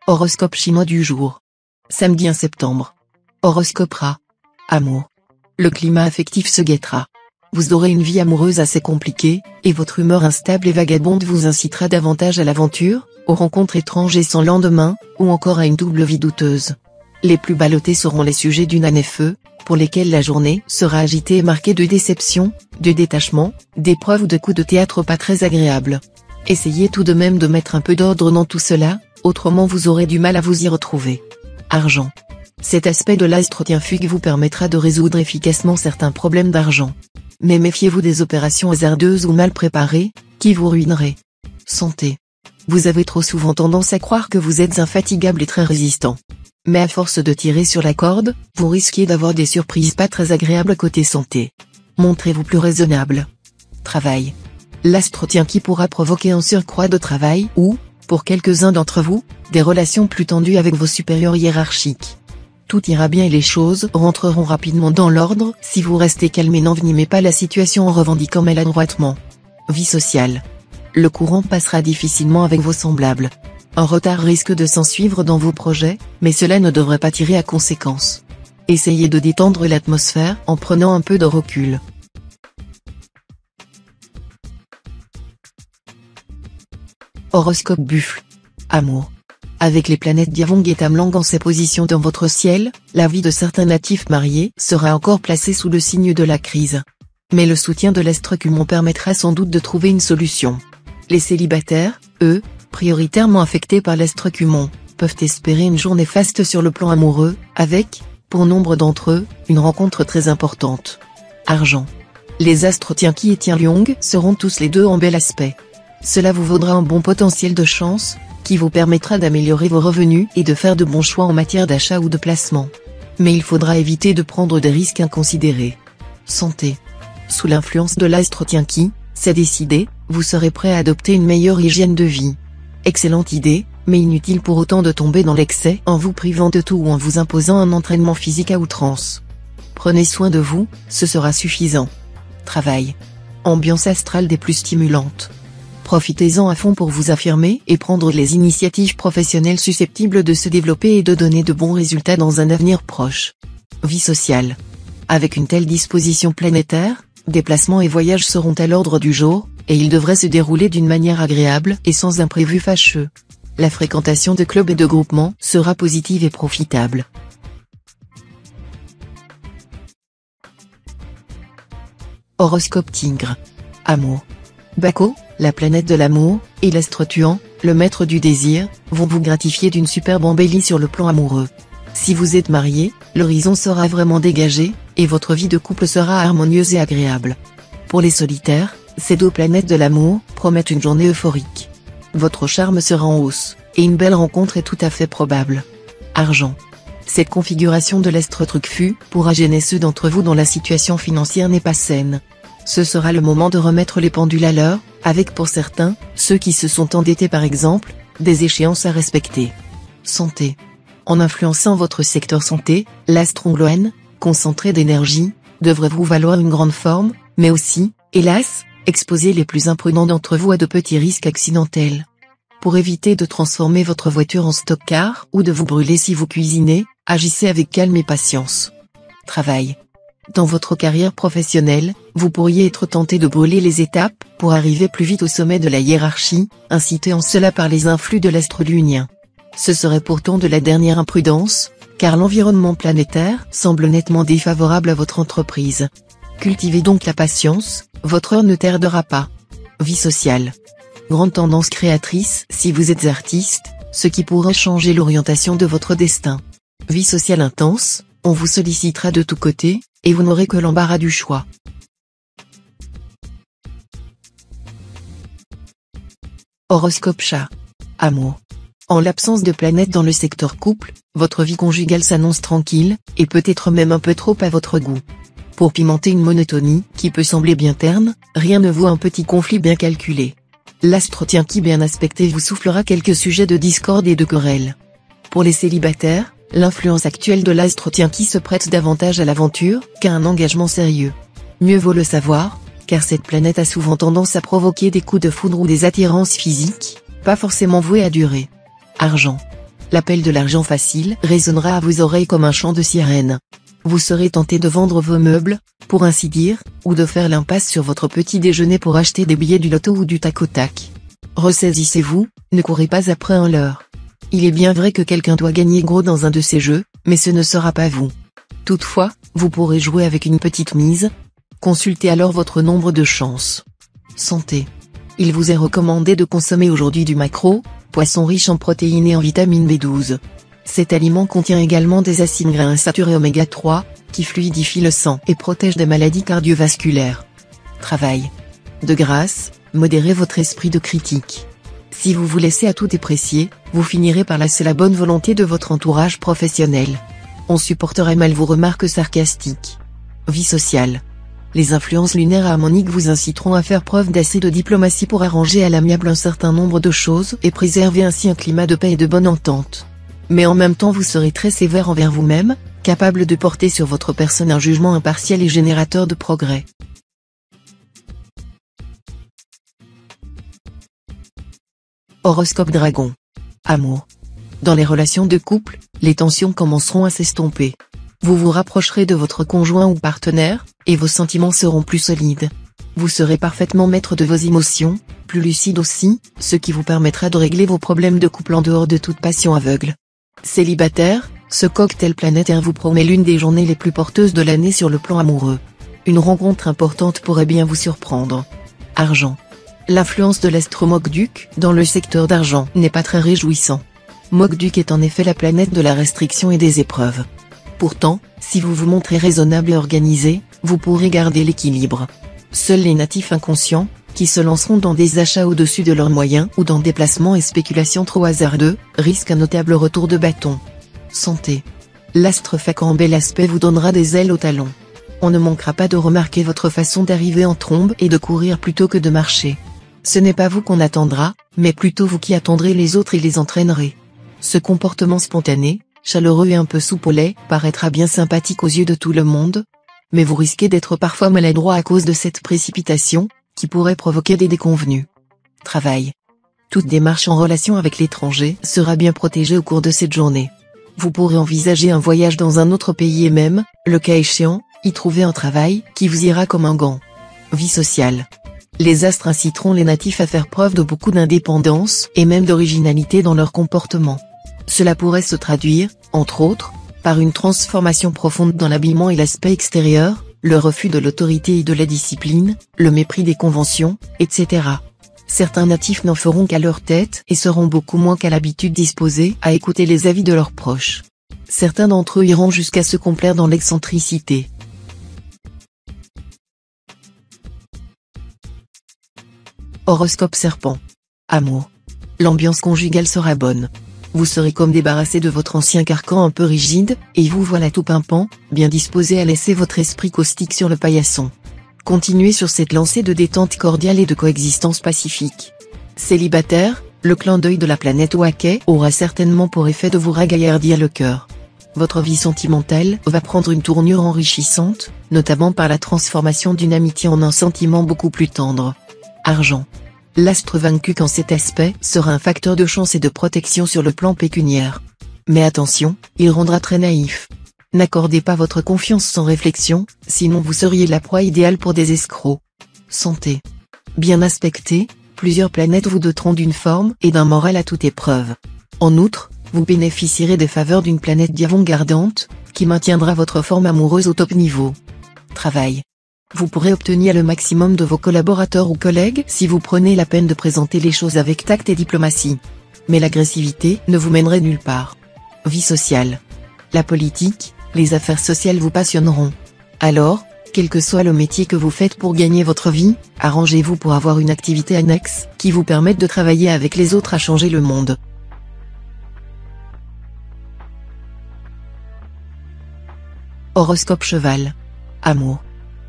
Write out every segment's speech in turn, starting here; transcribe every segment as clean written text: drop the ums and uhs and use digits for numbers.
Horoscope chinois du jour. Samedi 1 septembre. Horoscope Rat. Amour. Le climat affectif se guettera. Vous aurez une vie amoureuse assez compliquée, et votre humeur instable et vagabonde vous incitera davantage à l'aventure, aux rencontres étranges et sans lendemain, ou encore à une double vie douteuse. Les plus ballottés seront les sujets d'une année feu, pour lesquels la journée sera agitée et marquée de déceptions, de détachements, d'épreuves ou de coups de théâtre pas très agréables. Essayez tout de même de mettre un peu d'ordre dans tout cela, autrement vous aurez du mal à vous y retrouver. Argent. Cet aspect de l'astre tien fugue vous permettra de résoudre efficacement certains problèmes d'argent. Mais méfiez-vous des opérations hasardeuses ou mal préparées, qui vous ruineraient. Santé. Vous avez trop souvent tendance à croire que vous êtes infatigable et très résistant. Mais à force de tirer sur la corde, vous risquez d'avoir des surprises pas très agréables côté santé. Montrez-vous plus raisonnable. Travail. L'astre tien qui pourra provoquer un surcroît de travail ou, pour quelques-uns d'entre vous, des relations plus tendues avec vos supérieurs hiérarchiques. Tout ira bien et les choses rentreront rapidement dans l'ordre si vous restez calme et n'envenimez pas la situation en revendiquant maladroitement. Vie sociale. Le courant passera difficilement avec vos semblables. Un retard risque de s'ensuivre dans vos projets, mais cela ne devrait pas tirer à conséquence. Essayez de détendre l'atmosphère en prenant un peu de recul. Horoscope Buffle. Amour. Avec les planètes Diavong et Tamlang en ses positions dans votre ciel, la vie de certains natifs mariés sera encore placée sous le signe de la crise. Mais le soutien de l'astre Cumon permettra sans doute de trouver une solution. Les célibataires, eux, prioritairement affectés par l'astre Cumon, peuvent espérer une journée faste sur le plan amoureux, avec, pour nombre d'entre eux, une rencontre très importante. Argent. Les astres Tianqi et Tianliong seront tous les deux en bel aspect. Cela vous vaudra un bon potentiel de chance, qui vous permettra d'améliorer vos revenus et de faire de bons choix en matière d'achat ou de placement. Mais il faudra éviter de prendre des risques inconsidérés. Santé. Sous l'influence de l'astre Tianqi, c'est décidé, vous serez prêt à adopter une meilleure hygiène de vie. Excellente idée, mais inutile pour autant de tomber dans l'excès en vous privant de tout ou en vous imposant un entraînement physique à outrance. Prenez soin de vous, ce sera suffisant. Travail. Ambiance astrale des plus stimulantes. Profitez-en à fond pour vous affirmer et prendre les initiatives professionnelles susceptibles de se développer et de donner de bons résultats dans un avenir proche. Vie sociale. Avec une telle disposition planétaire, déplacements et voyages seront à l'ordre du jour, et ils devraient se dérouler d'une manière agréable et sans imprévu fâcheux. La fréquentation de clubs et de groupements sera positive et profitable. Horoscope Tigre. Amour. Baco, la planète de l'amour, et l'astre Tuan, le maître du désir, vont vous gratifier d'une superbe embellie sur le plan amoureux. Si vous êtes marié, l'horizon sera vraiment dégagé, et votre vie de couple sera harmonieuse et agréable. Pour les solitaires, ces deux planètes de l'amour promettent une journée euphorique. Votre charme sera en hausse, et une belle rencontre est tout à fait probable. Argent. Cette configuration de l'astre Trucfu pourra gêner ceux d'entre vous dont la situation financière n'est pas saine. Ce sera le moment de remettre les pendules à l'heure, avec pour certains, ceux qui se sont endettés par exemple, des échéances à respecter. Santé. En influençant votre secteur santé, l'astre Ongloen, concentré d'énergie, devrait vous valoir une grande forme, mais aussi, hélas, exposer les plus imprudents d'entre vous à de petits risques accidentels. Pour éviter de transformer votre voiture en stock-car ou de vous brûler si vous cuisinez, agissez avec calme et patience. Travail. Dans votre carrière professionnelle, vous pourriez être tenté de brûler les étapes pour arriver plus vite au sommet de la hiérarchie, incité en cela par les influx de l'astre lunien. Ce serait pourtant de la dernière imprudence, car l'environnement planétaire semble nettement défavorable à votre entreprise. Cultivez donc la patience, votre heure ne tardera pas. Vie sociale. Grande tendance créatrice si vous êtes artiste, ce qui pourrait changer l'orientation de votre destin. Vie sociale intense, on vous sollicitera de tous côtés, et vous n'aurez que l'embarras du choix. Horoscope Chat. Amour. En l'absence de planète dans le secteur couple, votre vie conjugale s'annonce tranquille, et peut-être même un peu trop à votre goût. Pour pimenter une monotonie qui peut sembler bien terne, rien ne vaut un petit conflit bien calculé. L'astre Tianqi bien aspecté vous soufflera quelques sujets de discorde et de querelle. Pour les célibataires, l'influence actuelle de l'astre Tianqi se prête davantage à l'aventure qu'à un engagement sérieux. Mieux vaut le savoir, car cette planète a souvent tendance à provoquer des coups de foudre ou des attirances physiques, pas forcément vouées à durer. Argent. L'appel de l'argent facile résonnera à vos oreilles comme un chant de sirène. Vous serez tenté de vendre vos meubles, pour ainsi dire, ou de faire l'impasse sur votre petit déjeuner pour acheter des billets du loto ou du tac au tac. Ressaisissez-vous, ne courez pas après un leurre. Il est bien vrai que quelqu'un doit gagner gros dans un de ces jeux, mais ce ne sera pas vous. Toutefois, vous pourrez jouer avec une petite mise. Consultez alors votre nombre de chances. Santé. Il vous est recommandé de consommer aujourd'hui du maquereau, poisson riche en protéines et en vitamine B12. Cet aliment contient également des acides gras insaturés oméga 3, qui fluidifient le sang et protègent des maladies cardiovasculaires. Travail. De grâce, modérez votre esprit de critique. Si vous vous laissez à tout déprécier, vous finirez par lasser la bonne volonté de votre entourage professionnel. On supporterait mal vos remarques sarcastiques. Vie sociale. Les influences lunaires harmoniques vous inciteront à faire preuve d'assez de diplomatie pour arranger à l'amiable un certain nombre de choses et préserver ainsi un climat de paix et de bonne entente. Mais en même temps vous serez très sévère envers vous-même, capable de porter sur votre personne un jugement impartial et générateur de progrès. Horoscope Dragon. Amour. Dans les relations de couple, les tensions commenceront à s'estomper. Vous vous rapprocherez de votre conjoint ou partenaire, et vos sentiments seront plus solides. Vous serez parfaitement maître de vos émotions, plus lucide aussi, ce qui vous permettra de régler vos problèmes de couple en dehors de toute passion aveugle. Célibataire, ce cocktail planétaire vous promet l'une des journées les plus porteuses de l'année sur le plan amoureux. Une rencontre importante pourrait bien vous surprendre. Argent. L'influence de l'astre Mokduk dans le secteur d'argent n'est pas très réjouissant. Mokduk est en effet la planète de la restriction et des épreuves. Pourtant, si vous vous montrez raisonnable et organisé, vous pourrez garder l'équilibre. Seuls les natifs inconscients, qui se lanceront dans des achats au-dessus de leurs moyens ou dans des placements et spéculations trop hasardeux, risquent un notable retour de bâton. Santé. L'astre Phaque en bel aspect vous donnera des ailes aux talons. On ne manquera pas de remarquer votre façon d'arriver en trombe et de courir plutôt que de marcher. Ce n'est pas vous qu'on attendra, mais plutôt vous qui attendrez les autres et les entraînerez. Ce comportement spontané, chaleureux et un peu soupe au lait, paraîtra bien sympathique aux yeux de tout le monde, mais vous risquez d'être parfois maladroit à cause de cette précipitation, qui pourrait provoquer des déconvenues. Travail. Toute démarche en relation avec l'étranger sera bien protégée au cours de cette journée. Vous pourrez envisager un voyage dans un autre pays et même, le cas échéant, y trouver un travail qui vous ira comme un gant. Vie sociale. Les astres inciteront les natifs à faire preuve de beaucoup d'indépendance et même d'originalité dans leur comportement. Cela pourrait se traduire, entre autres, par une transformation profonde dans l'habillement et l'aspect extérieur, le refus de l'autorité et de la discipline, le mépris des conventions, etc. Certains natifs n'en feront qu'à leur tête et seront beaucoup moins qu'à l'habitude disposés à écouter les avis de leurs proches. Certains d'entre eux iront jusqu'à se complaire dans l'excentricité. Horoscope Serpent. Amour. L'ambiance conjugale sera bonne. Vous serez comme débarrassé de votre ancien carcan un peu rigide, et vous voilà tout pimpant, bien disposé à laisser votre esprit caustique sur le paillasson. Continuez sur cette lancée de détente cordiale et de coexistence pacifique. Célibataire, le clin d'œil de la planète Waquet aura certainement pour effet de vous ragaillardir le cœur. Votre vie sentimentale va prendre une tournure enrichissante, notamment par la transformation d'une amitié en un sentiment beaucoup plus tendre. Argent. L'astre vaincu en cet aspect sera un facteur de chance et de protection sur le plan pécuniaire. Mais attention, il rendra très naïf. N'accordez pas votre confiance sans réflexion, sinon vous seriez la proie idéale pour des escrocs. Santé. Bien aspecté, plusieurs planètes vous doteront d'une forme et d'un moral à toute épreuve. En outre, vous bénéficierez des faveurs d'une planète diamant-gardante, qui maintiendra votre forme amoureuse au top niveau. Travail. Vous pourrez obtenir le maximum de vos collaborateurs ou collègues si vous prenez la peine de présenter les choses avec tact et diplomatie. Mais l'agressivité ne vous mènerait nulle part. Vie sociale. La politique, les affaires sociales vous passionneront. Alors, quel que soit le métier que vous faites pour gagner votre vie, arrangez-vous pour avoir une activité annexe qui vous permette de travailler avec les autres à changer le monde. Horoscope Cheval. Amour.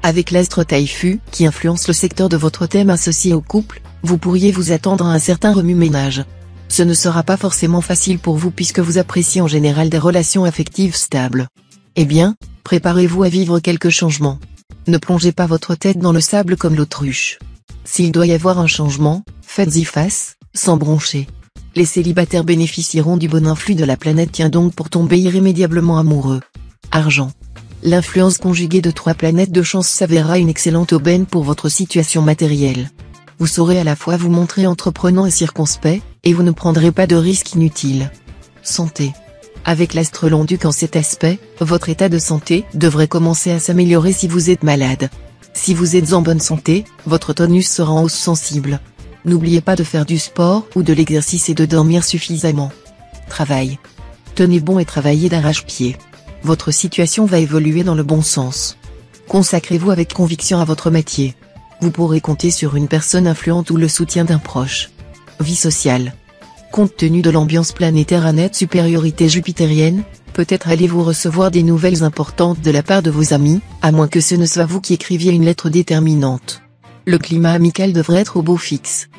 Avec l'astre Taifu, qui influence le secteur de votre thème associé au couple, vous pourriez vous attendre à un certain remue-ménage. Ce ne sera pas forcément facile pour vous puisque vous appréciez en général des relations affectives stables. Eh bien, préparez-vous à vivre quelques changements. Ne plongez pas votre tête dans le sable comme l'autruche. S'il doit y avoir un changement, faites-y face, sans broncher. Les célibataires bénéficieront du bon influx de la planète Tien donc pour tomber irrémédiablement amoureux. Argent. L'influence conjuguée de 3 planètes de chance s'avérera une excellente aubaine pour votre situation matérielle. Vous saurez à la fois vous montrer entreprenant et circonspect, et vous ne prendrez pas de risques inutiles. Santé. Avec l'astre Long-Duc en cet aspect, votre état de santé devrait commencer à s'améliorer si vous êtes malade. Si vous êtes en bonne santé, votre tonus sera en hausse sensible. N'oubliez pas de faire du sport ou de l'exercice et de dormir suffisamment. Travail. Tenez bon et travaillez d'arrache-pied. Votre situation va évoluer dans le bon sens. Consacrez-vous avec conviction à votre métier. Vous pourrez compter sur une personne influente ou le soutien d'un proche. Vie sociale. Compte tenu de l'ambiance planétaire à nette supériorité jupitérienne, peut-être allez-vous recevoir des nouvelles importantes de la part de vos amis, à moins que ce ne soit vous qui écriviez une lettre déterminante. Le climat amical devrait être au beau fixe.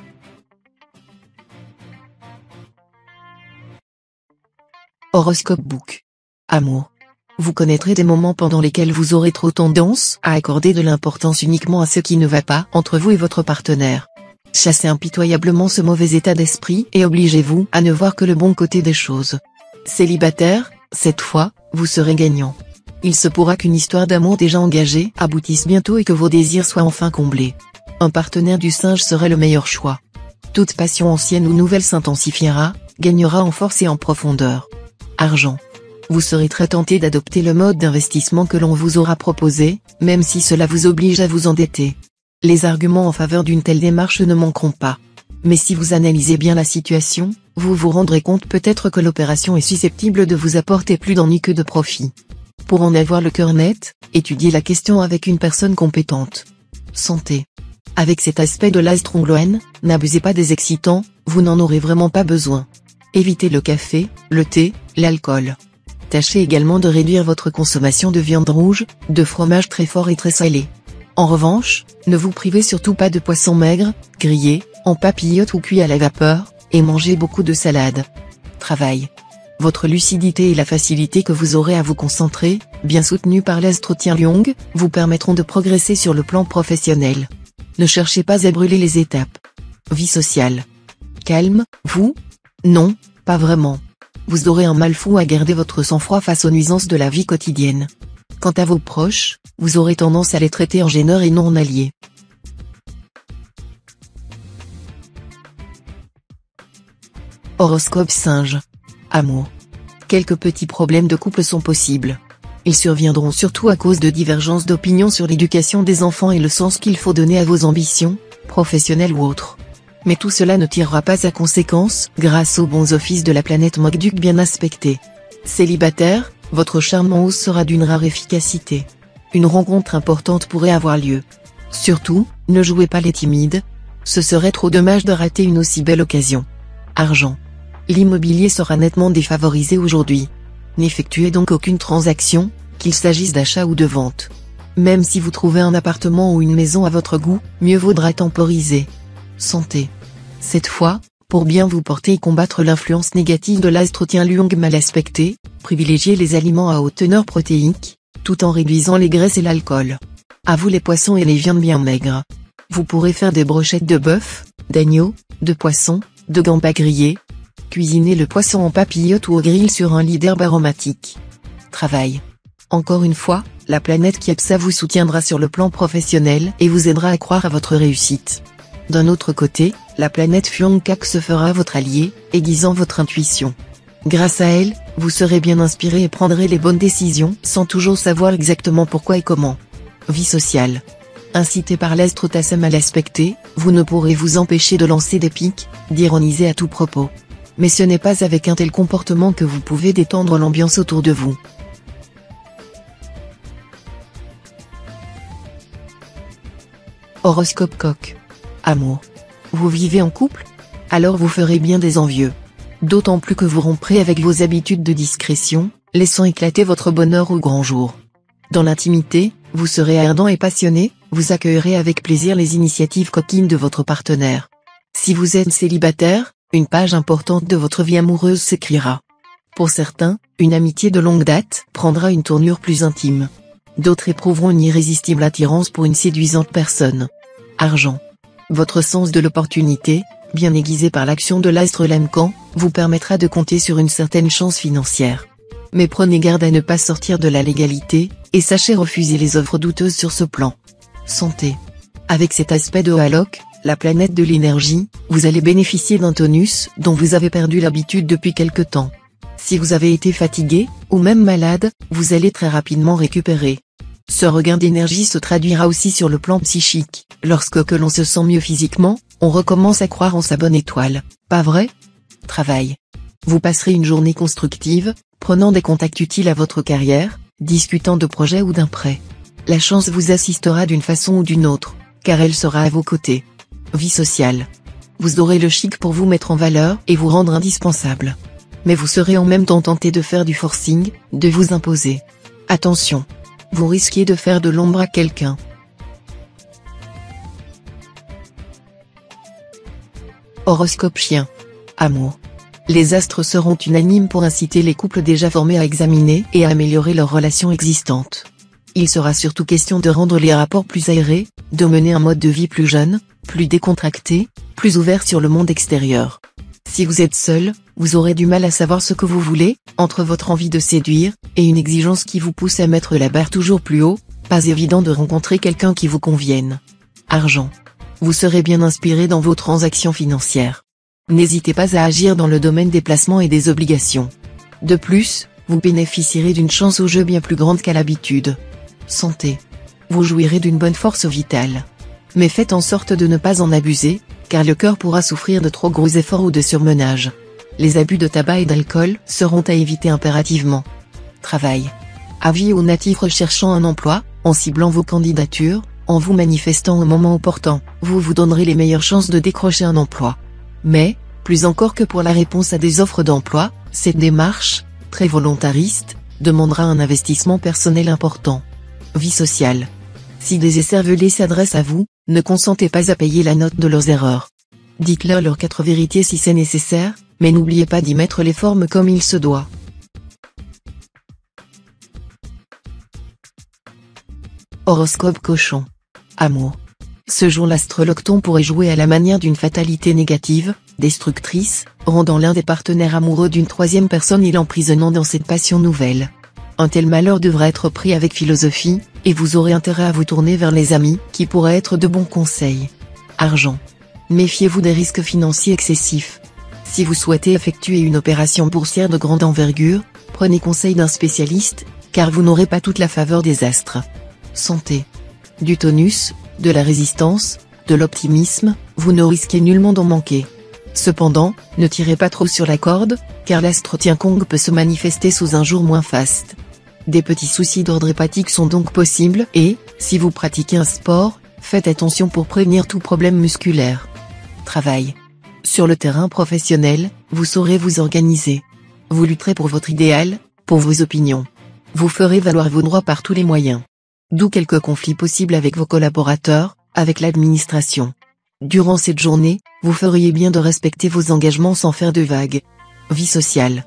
Horoscope Book. Amour. Vous connaîtrez des moments pendant lesquels vous aurez trop tendance à accorder de l'importance uniquement à ce qui ne va pas entre vous et votre partenaire. Chassez impitoyablement ce mauvais état d'esprit et obligez-vous à ne voir que le bon côté des choses. Célibataire, cette fois, vous serez gagnant. Il se pourra qu'une histoire d'amour déjà engagée aboutisse bientôt et que vos désirs soient enfin comblés. Un partenaire du singe serait le meilleur choix. Toute passion ancienne ou nouvelle s'intensifiera, gagnera en force et en profondeur. Argent. Vous serez très tenté d'adopter le mode d'investissement que l'on vous aura proposé, même si cela vous oblige à vous endetter. Les arguments en faveur d'une telle démarche ne manqueront pas. Mais si vous analysez bien la situation, vous vous rendrez compte peut-être que l'opération est susceptible de vous apporter plus d'ennuis que de profit. Pour en avoir le cœur net, étudiez la question avec une personne compétente. Santé. Avec cet aspect de l'astre Ongloen, n'abusez pas des excitants, vous n'en aurez vraiment pas besoin. Évitez le café, le thé, l'alcool. Tâchez également de réduire votre consommation de viande rouge, de fromage très fort et très salé. En revanche, ne vous privez surtout pas de poissons maigres, grillés, en papillote ou cuits à la vapeur, et mangez beaucoup de salade. Travail. Votre lucidité et la facilité que vous aurez à vous concentrer, bien soutenue par l'astre Tien Liong, vous permettront de progresser sur le plan professionnel. Ne cherchez pas à brûler les étapes. Vie sociale. Calme, vous? Non, pas vraiment. Vous aurez un mal fou à garder votre sang-froid face aux nuisances de la vie quotidienne. Quant à vos proches, vous aurez tendance à les traiter en gêneurs et non en alliés. Horoscope singe. Amour. Quelques petits problèmes de couple sont possibles. Ils surviendront surtout à cause de divergences d'opinion sur l'éducation des enfants et le sens qu'il faut donner à vos ambitions, professionnelles ou autres. Mais tout cela ne tirera pas à conséquence, grâce aux bons offices de la planète Mogduc bien aspectée. Célibataire, votre charme en hausse sera d'une rare efficacité. Une rencontre importante pourrait avoir lieu. Surtout, ne jouez pas les timides. Ce serait trop dommage de rater une aussi belle occasion. Argent. L'immobilier sera nettement défavorisé aujourd'hui. N'effectuez donc aucune transaction, qu'il s'agisse d'achat ou de vente. Même si vous trouvez un appartement ou une maison à votre goût, mieux vaudra temporiser. Santé. Cette fois, pour bien vous porter et combattre l'influence négative de l'astre Tien Liong mal aspecté, privilégiez les aliments à haute teneur protéique, tout en réduisant les graisses et l'alcool. À vous les poissons et les viandes bien maigres. Vous pourrez faire des brochettes de bœuf, d'agneau, de poisson, de gambas grillés. Cuisinez le poisson en papillote ou au grill sur un lit d'herbe aromatique. Travail. Encore une fois, la planète Kiepsa vous soutiendra sur le plan professionnel et vous aidera à croire à votre réussite. D'un autre côté, la planète Fuongkak se fera votre allié, aiguisant votre intuition. Grâce à elle, vous serez bien inspiré et prendrez les bonnes décisions sans toujours savoir exactement pourquoi et comment. Vie sociale. Incité par l'astre Tassem mal aspecté, vous ne pourrez vous empêcher de lancer des piques, d'ironiser à tout propos. Mais ce n'est pas avec un tel comportement que vous pouvez détendre l'ambiance autour de vous. Horoscope Coq. Amour. Vous vivez en couple? Alors vous ferez bien des envieux. D'autant plus que vous romprez avec vos habitudes de discrétion, laissant éclater votre bonheur au grand jour. Dans l'intimité, vous serez ardent et passionné, vous accueillerez avec plaisir les initiatives coquines de votre partenaire. Si vous êtes célibataire, une page importante de votre vie amoureuse s'écrira. Pour certains, une amitié de longue date prendra une tournure plus intime. D'autres éprouveront une irrésistible attirance pour une séduisante personne. Argent. Votre sens de l'opportunité, bien aiguisé par l'action de l'astre Lemcan, vous permettra de compter sur une certaine chance financière. Mais prenez garde à ne pas sortir de la légalité, et sachez refuser les offres douteuses sur ce plan. Santé. Avec cet aspect de Haloc, la planète de l'énergie, vous allez bénéficier d'un tonus dont vous avez perdu l'habitude depuis quelque temps. Si vous avez été fatigué, ou même malade, vous allez très rapidement récupérer. Ce regain d'énergie se traduira aussi sur le plan psychique. Lorsque l'on se sent mieux physiquement, on recommence à croire en sa bonne étoile, pas vrai? Travail. Vous passerez une journée constructive, prenant des contacts utiles à votre carrière, discutant de projets ou d'un prêt. La chance vous assistera d'une façon ou d'une autre, car elle sera à vos côtés. Vie sociale. Vous aurez le chic pour vous mettre en valeur et vous rendre indispensable. Mais vous serez en même temps tenté de faire du forcing, de vous imposer. Attention. Vous risquez de faire de l'ombre à quelqu'un. Horoscope chien. Amour. Les astres seront unanimes pour inciter les couples déjà formés à examiner et à améliorer leurs relations existantes. Il sera surtout question de rendre les rapports plus aérés, de mener un mode de vie plus jeune, plus décontracté, plus ouvert sur le monde extérieur. Si vous êtes seul, vous aurez du mal à savoir ce que vous voulez, entre votre envie de séduire, et une exigence qui vous pousse à mettre la barre toujours plus haut, pas évident de rencontrer quelqu'un qui vous convienne. Argent. Vous serez bien inspiré dans vos transactions financières. N'hésitez pas à agir dans le domaine des placements et des obligations. De plus, vous bénéficierez d'une chance au jeu bien plus grande qu'à l'habitude. Santé. Vous jouirez d'une bonne force vitale. Mais faites en sorte de ne pas en abuser, car le cœur pourra souffrir de trop gros efforts ou de surmenage. Les abus de tabac et d'alcool seront à éviter impérativement. Travail. Avis aux natifs recherchant un emploi, en ciblant vos candidatures, en vous manifestant au moment opportun, vous vous donnerez les meilleures chances de décrocher un emploi. Mais, plus encore que pour la réponse à des offres d'emploi, cette démarche, très volontariste, demandera un investissement personnel important. Vie sociale. Si des écervelés s'adressent à vous, ne consentez pas à payer la note de leurs erreurs. Dites-leur leurs 4 vérités si c'est nécessaire, mais n'oubliez pas d'y mettre les formes comme il se doit. Horoscope cochon. Amour. Ce jour l'astrolocton pourrait jouer à la manière d'une fatalité négative, destructrice, rendant l'un des partenaires amoureux d'une troisième personne et l'emprisonnant dans cette passion nouvelle. Un tel malheur devra être pris avec philosophie, et vous aurez intérêt à vous tourner vers les amis, qui pourraient être de bons conseils. Argent. Méfiez-vous des risques financiers excessifs. Si vous souhaitez effectuer une opération boursière de grande envergure, prenez conseil d'un spécialiste, car vous n'aurez pas toute la faveur des astres. Santé. Du tonus, de la résistance, de l'optimisme, vous ne risquez nullement d'en manquer. Cependant, ne tirez pas trop sur la corde, car l'astre Tiankong peut se manifester sous un jour moins faste. Des petits soucis d'ordre hépatique sont donc possibles et, si vous pratiquez un sport, faites attention pour prévenir tout problème musculaire. Travail. Sur le terrain professionnel, vous saurez vous organiser. Vous lutterez pour votre idéal, pour vos opinions. Vous ferez valoir vos droits par tous les moyens. D'où quelques conflits possibles avec vos collaborateurs, avec l'administration. Durant cette journée, vous feriez bien de respecter vos engagements sans faire de vagues. Vie sociale.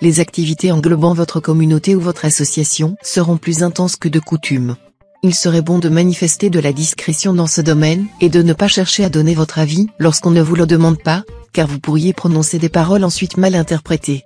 Les activités englobant votre communauté ou votre association seront plus intenses que de coutume. Il serait bon de manifester de la discrétion dans ce domaine et de ne pas chercher à donner votre avis lorsqu'on ne vous le demande pas, car vous pourriez prononcer des paroles ensuite mal interprétées.